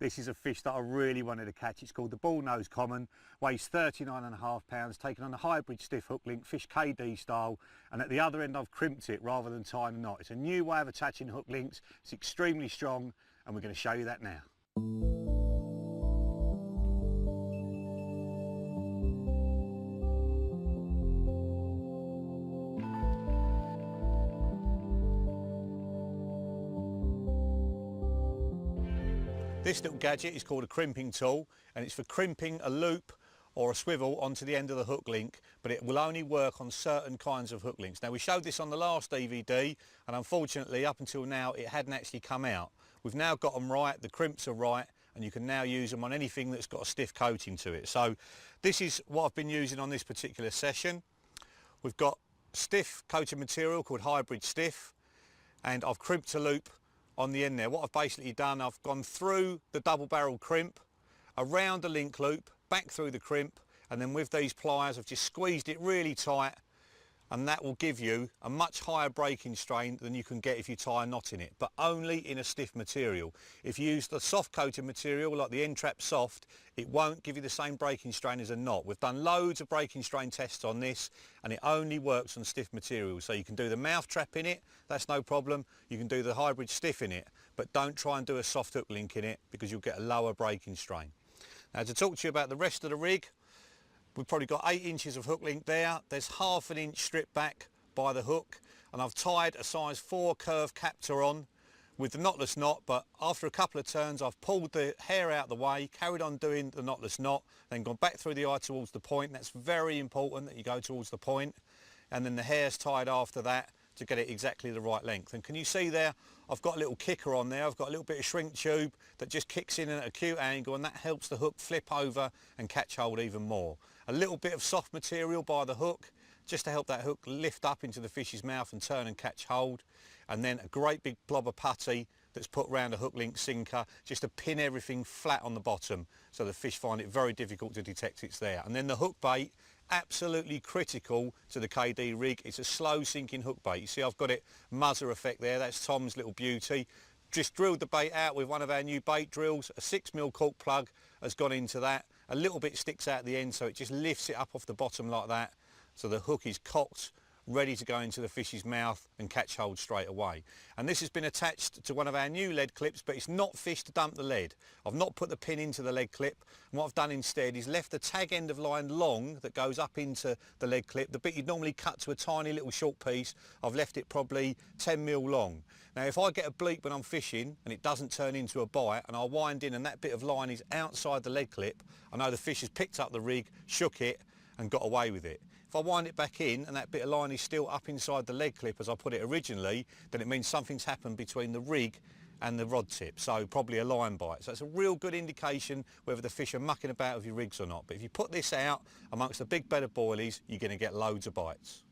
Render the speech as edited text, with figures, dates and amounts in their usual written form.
This is a fish that I really wanted to catch. It's called the bullnose common, weighs 39.5 pounds, taken on a hybrid stiff hook link, fish KD style, and at the other end I've crimped it rather than tying a knot. It's a new way of attaching hook links. It's extremely strong, and we're going to show you that now. This little gadget is called a crimping tool, and it's for crimping a loop or a swivel onto the end of the hook link, but it will only work on certain kinds of hook links. Now, we showed this on the last DVD, and unfortunately up until now it hadn't actually come out. We've now got them right, the crimps are right, and you can now use them on anything that's got a stiff coating to it. So this is what I've been using on this particular session. We've got stiff coated material called hybrid stiff, and I've crimped a loop on the end there. What I've basically done, I've gone through the double barrel crimp, around the link loop, back through the crimp, and then with these pliers I've just squeezed it really tight, and that will give you a much higher breaking strain than you can get if you tie a knot in it, but only in a stiff material. If you use the soft coated material like the N-Trap Soft, it won't give you the same breaking strain as a knot. We've done loads of breaking strain tests on this, and it only works on stiff material. So you can do the mouth trap in it, that's no problem. You can do the hybrid stiff in it, but don't try and do a soft hook link in it because you'll get a lower breaking strain. Now, to talk to you about the rest of the rig, we've probably got 8 inches of hook link there. There's ½ an inch strip back by the hook, and I've tied a size 4 curve captor on with the knotless knot, but after a couple of turns I've pulled the hair out of the way, carried on doing the knotless knot, then gone back through the eye towards the point. That's very important that you go towards the point, and then the hair's tied after that to get it exactly the right length. And can you see there, I've got a little kicker on there. I've got a little bit of shrink tube that just kicks in at an acute angle, and that helps the hook flip over and catch hold even more. A little bit of soft material by the hook just to help that hook lift up into the fish's mouth and turn and catch hold, and then a great big blob of putty that's put around a hook link sinker just to pin everything flat on the bottom so the fish find it very difficult to detect it's there. And then the hook bait, absolutely critical to the KD rig. It's a slow sinking hook bait. You see I've got it muzzer effect there, that's Tom's little beauty. Just drilled the bait out with one of our new bait drills. A 6mm cork plug has gone into that. A little bit sticks out the end, so it just lifts it up off the bottom like that, so the hook is cocked, ready to go into the fish's mouth and catch hold straight away. And this has been attached to one of our new lead clips, but it's not fish to dump the lead. I've not put the pin into the lead clip, and what I've done instead is left the tag end of line long that goes up into the lead clip. The bit you'd normally cut to a tiny little short piece, I've left it probably 10mm long. Now if I get a bleep when I'm fishing and it doesn't turn into a bite, and I wind in and that bit of line is outside the lead clip, I know the fish has picked up the rig, shook it and got away with it. If I wind it back in and that bit of line is still up inside the lead clip as I put it originally, then it means something's happened between the rig and the rod tip, so probably a line bite. So it's a real good indication whether the fish are mucking about with your rigs or not. But if you put this out amongst a big bed of boilies, you're going to get loads of bites.